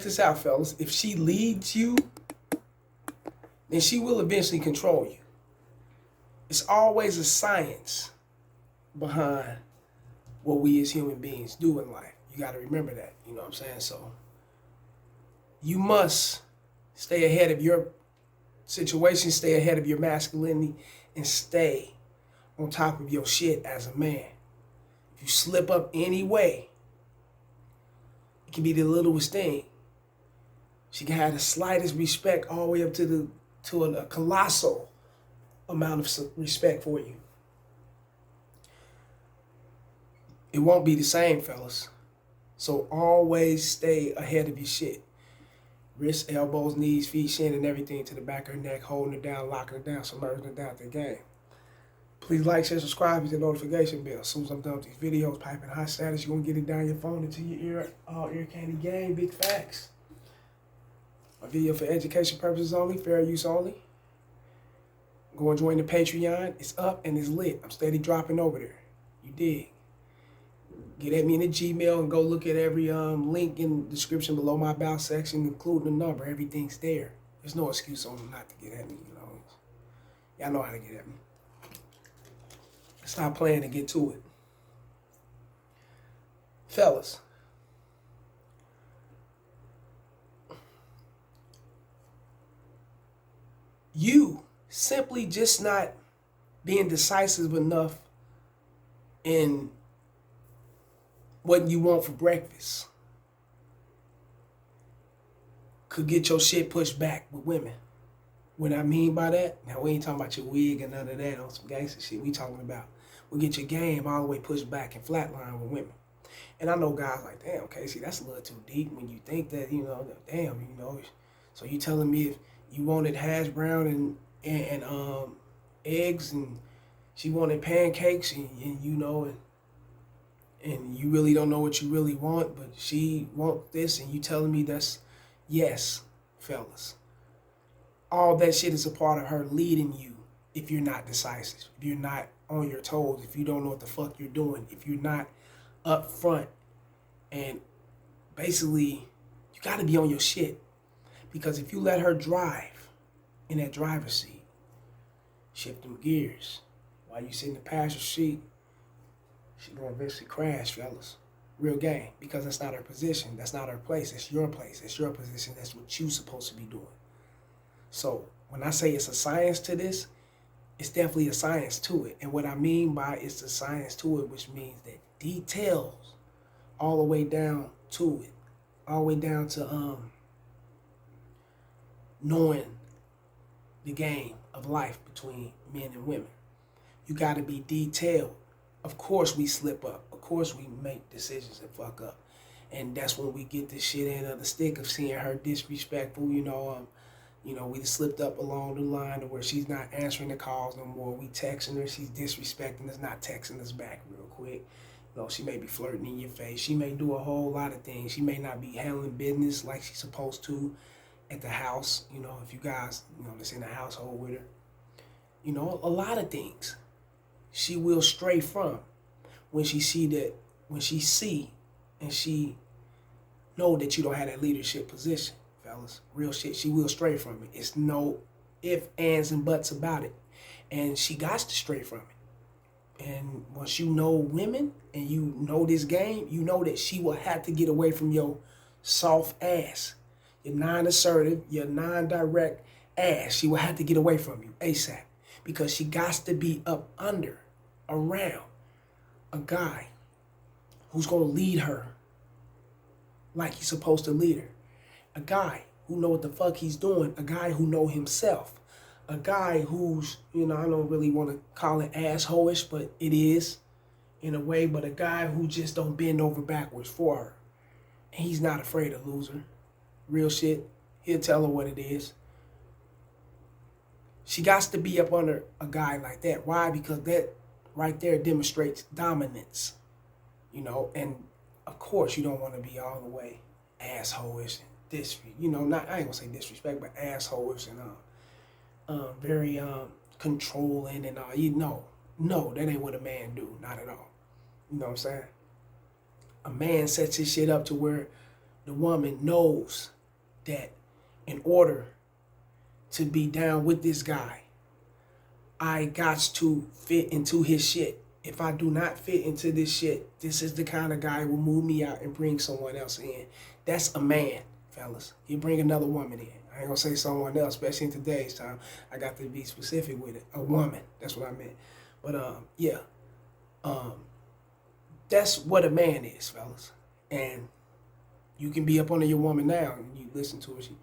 check this out, fellas. If she leads you, then she will eventually control you. It's always a science behind what we as human beings do in life. You got to remember that. You know what I'm saying? So you must stay ahead of your situation, stay ahead of your masculinity, and stay on top of your shit as a man. If you slip up any way, it can be the littlest thing. She can have the slightest respect all the way up to a colossal amount of respect for you. It won't be the same, fellas. So always stay ahead of your shit. Wrists, elbows, knees, feet, shin, and everything to the back of her neck, holding it down, locking it down, submerging it down to the game. Please like, share, subscribe, hit the notification bell. As soon as I'm done with these videos, piping hot status, you're going to get it down your phone into your ear. All ear candy game, big facts. My video for education purposes only, fair use only. Go and join the Patreon. It's up and it's lit. I'm steady dropping over there. You dig? Get at me in the Gmail and go look at every link in the description below my about section, including the number. Everything's there. There's no excuse on them not to get at me. You know, y'all know how to get at me. Stop playing and get to it, fellas. You simply just not being decisive enough in what you want for breakfast could get your shit pushed back with women. What I mean by that, now we ain't talking about your wig and none of that on some gangster shit. We talking about we get your game all the way pushed back and flatline with women. And I know guys like, damn, Casey, that's a little too deep when you think that, you know, damn, you know. So you telling me if you wanted hash brown and eggs and she wanted pancakes and you know, and you really don't know what you really want, but she want this and you telling me that's yes, fellas. All that shit is a part of her leading you if you're not decisive, if you're not on your toes, if you don't know what the fuck you're doing, if you're not up front. And basically, you got to be on your shit. Because if you let her drive in that driver's seat, shift them gears, while you sit in the passenger seat, she's going to eventually crash, fellas. Real game. Because that's not her position. That's not her place. It's your place. It's your position. That's what you're supposed to be doing. So when I say it's a science to this, it's definitely a science to it. And what I mean by it's a science to it, which means that details all the way down to it, all the way down to knowing the game of life between men and women. You got to be detailed. Of course we slip up. Of course we make decisions and fuck up. And that's when we get this shit end of the stick of seeing her disrespectful, you know, we slipped up along the line to where she's not answering the calls no more. We texting her, she's disrespecting us, not texting us back real quick. You know, she may be flirting in your face. She may do a whole lot of things. She may not be handling business like she's supposed to at the house. You know, if you guys, you know, that's in the household with her. You know, a lot of things she will stray from when she see and she know that you don't have that leadership position. Fellas, real shit, she will stray from it. It's no ifs, ands, and buts about it. And she got to stray from it. And once you know women and you know this game, you know that she will have to get away from your soft ass, your non-assertive, your non-direct ass. She will have to get away from you ASAP because she got to be up under, around a guy who's going to lead her like he's supposed to lead her. A guy who know what the fuck he's doing. A guy who know himself. A guy who's, you know, I don't really want to call it asshole-ish, but it is in a way. But a guy who just don't bend over backwards for her. And he's not afraid to lose her. Real shit. He'll tell her what it is. She got to be up under a guy like that. Why? Because that right there demonstrates dominance. You know, and of course you don't want to be all the way asshole-ish. You know, not, I ain't gonna say disrespect, but assholes and very controlling and all. You know, no, that ain't what a man do, not at all. You know what I'm saying? A man sets his shit up to where the woman knows that in order to be down with this guy, I got to fit into his shit. If I do not fit into this shit, this is the kind of guy who will move me out and bring someone else in. That's a man, fellas. You bring another woman in. I ain't gonna say someone else, especially in today's time. I got to be specific with it. A woman. That's what I meant. But yeah. That's what a man is, fellas. And you can be up under your woman now and you listen to her. She,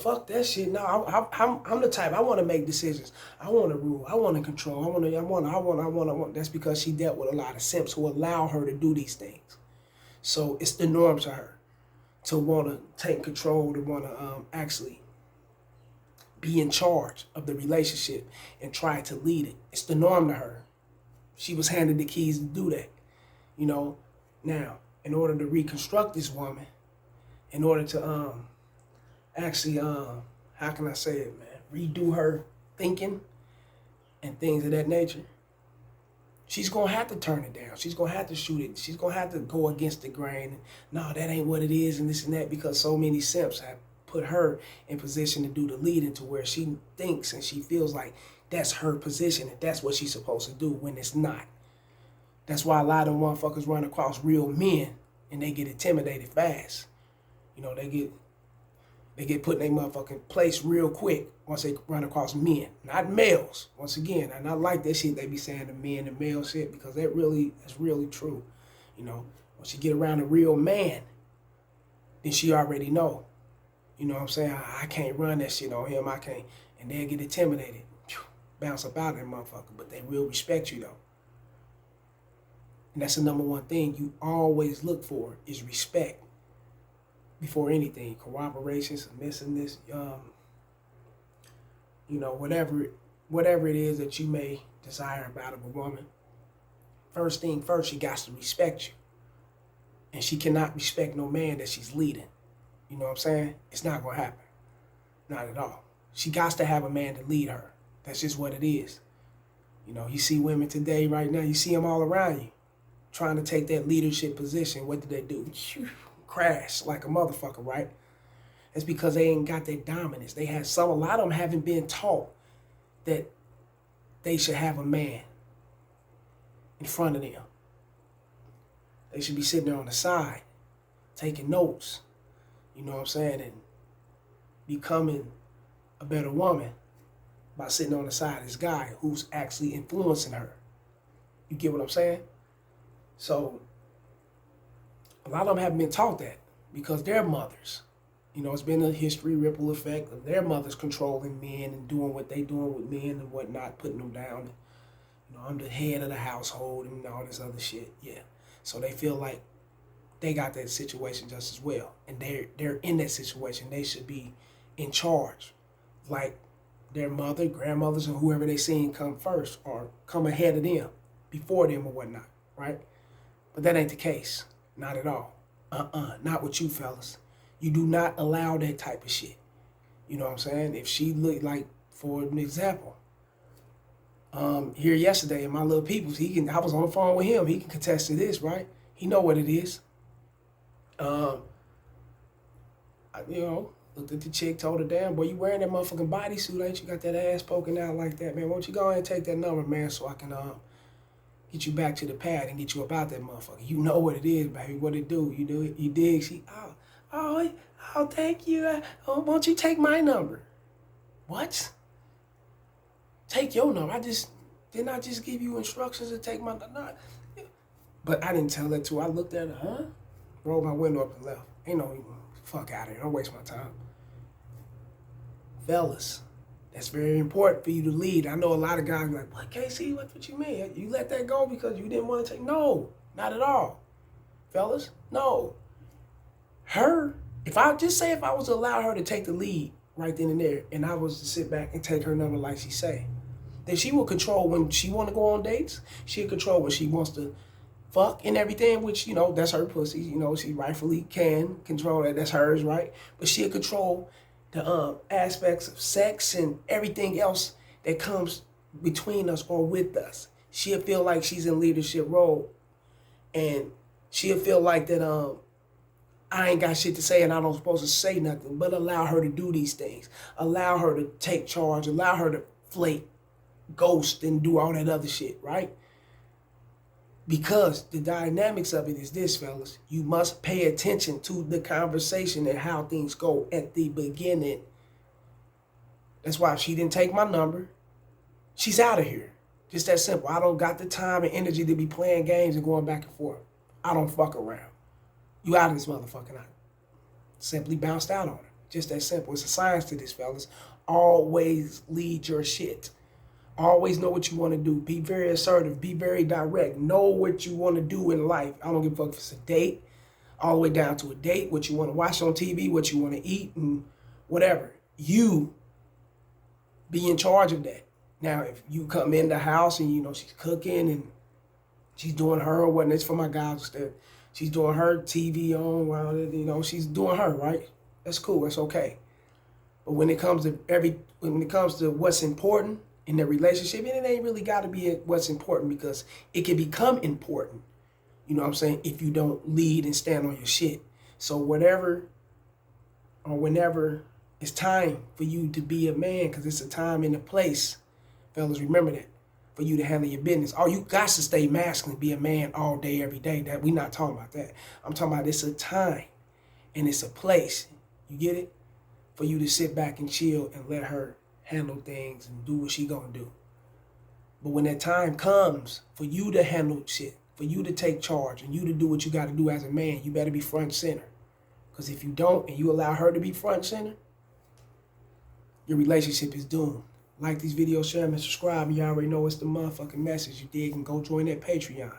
fuck that shit. No, I'm the type. I want to make decisions. I want to rule. I want to control. I want. That's because she dealt with a lot of simps who allow her to do these things. So it's the norm to her to want to take control, to want to actually be in charge of the relationship and try to lead it. It's the norm to her. She was handed the keys to do that. You know, now, in order to reconstruct this woman, in order to actually, how can I say it, man, redo her thinking and things of that nature, she's going to have to turn it down. She's going to have to shoot it. She's going to have to go against the grain. And, no, that ain't what it is and this and that, because so many simps have put her in position to do the leading to where she thinks and she feels like that's her position and that's what she's supposed to do when it's not. That's why a lot of them motherfuckers run across real men and they get intimidated fast. You know, they get put in their motherfucking place real quick once they run across men, not males. Once again, and I like that shit they be saying, the men and male shit, because that's really true. You know, once you get around a real man, then she already know. You know what I'm saying? I can't run that shit on him. I can't. And they'll get intimidated. Bounce up out of that motherfucker. But they will respect you though. And that's the number one thing you always look for is respect before anything. Cooperation, submissiveness, you know, whatever it is that you may desire about a woman. First thing first, she got to respect you. And she cannot respect no man that she's leading. You know what I'm saying? It's not going to happen. Not at all. She got to have a man to lead her. That's just what it is. You know, you see women today right now, you see them all around you trying to take that leadership position. What do? Crash like a motherfucker, right? It's because they ain't got that dominance. They had a lot of them haven't been taught that they should have a man in front of them. They should be sitting there on the side, taking notes, you know what I'm saying, and becoming a better woman by sitting on the side of this guy who's actually influencing her. You get what I'm saying? So a lot of them haven't been taught that because their mothers, you know, it's been a history ripple effect of their mothers controlling men and doing what they doing with men and whatnot, putting them down. You know, I'm the head of the household and all this other shit. Yeah. So they feel like they got that situation just as well. And they're in that situation. They should be in charge. Like their mother, grandmothers, or whoever they seen come first or come ahead of them, before them or whatnot, right? But that ain't the case. Not at all. Not with you fellas. You do not allow that type of shit. You know what I'm saying? If she looked like, for an example, here yesterday in my little peoples, I was on the phone with him. He can contest to this, right? He know what it is. You know, looked at the chick, told her, damn, boy, you wearing that motherfucking bodysuit, ain't you? Got that ass poking out like that, man. Why don't you go ahead and take that number, man, so I can get you back to the pad and get you about that motherfucker. You know what it is, baby. What it do? You do it. You dig? She, oh, thank you. Won't you take my number? What? Take your number? Didn't I just give you instructions to take my number? But I didn't tell her to. I looked at her, rolled my window up and left. Ain't no fuck out of here. Don't waste my time. Fellas, that's very important for you to lead. I know a lot of guys are like, what, KC, what you mean? You let that go because you didn't want to take? No, not at all. Fellas, no. If I was to allow her to take the lead right then and there, and I was to sit back and take her number like she say, then she will control when she want to go on dates. She'll control when she wants to fuck and everything, which, you know, that's her pussy. You know, she rightfully can control that. That's hers, right? But she'll control the aspects of sex and everything else that comes between us or with us. She'll feel like she's in leadership role, and she'll feel like that I ain't got shit to say and I don't supposed to say nothing, but allow her to do these things. Allow her to take charge. Allow her to flake, ghost, and do all that other shit, right? Because the dynamics of it is this, fellas. You must pay attention to the conversation and how things go at the beginning. That's why if she didn't take my number, she's out of here. Just that simple. I don't got the time and energy to be playing games and going back and forth. I don't fuck around. You out of this motherfucking night. Simply bounced out on her. Just that simple. It's a science to this, fellas. Always lead your shit. Always know what you want to do. Be very assertive. Be very direct. Know what you want to do in life. I don't give a fuck if it's a date, all the way down to a date, what you want to watch on TV, what you want to eat, and whatever. You be in charge of that. Now, if you come in the house and, you know, she's cooking and she's doing her, what, it's for my guys that she's doing her TV on, while, you know, she's doing her, right? That's cool. That's okay. But when it comes to what's important in the relationship, and it ain't really got to be what's important, because it can become important, you know what I'm saying, if you don't lead and stand on your shit. So whatever or whenever it's time for you to be a man, because it's a time and a place, fellas, remember that, for you to handle your business. Oh, you got to stay masculine, be a man all day, every day. That we not talking about that. I'm talking about it's a time and it's a place. You get it? For you to sit back and chill and let her handle things and do what she gonna do. But when that time comes for you to handle shit, for you to take charge and you to do what you gotta do as a man, you better be front and center. Because if you don't and you allow her to be front and center, your relationship is doomed. Like these videos, share them, and subscribe, and you already know it's the motherfucking message. You dig? And go join that Patreon.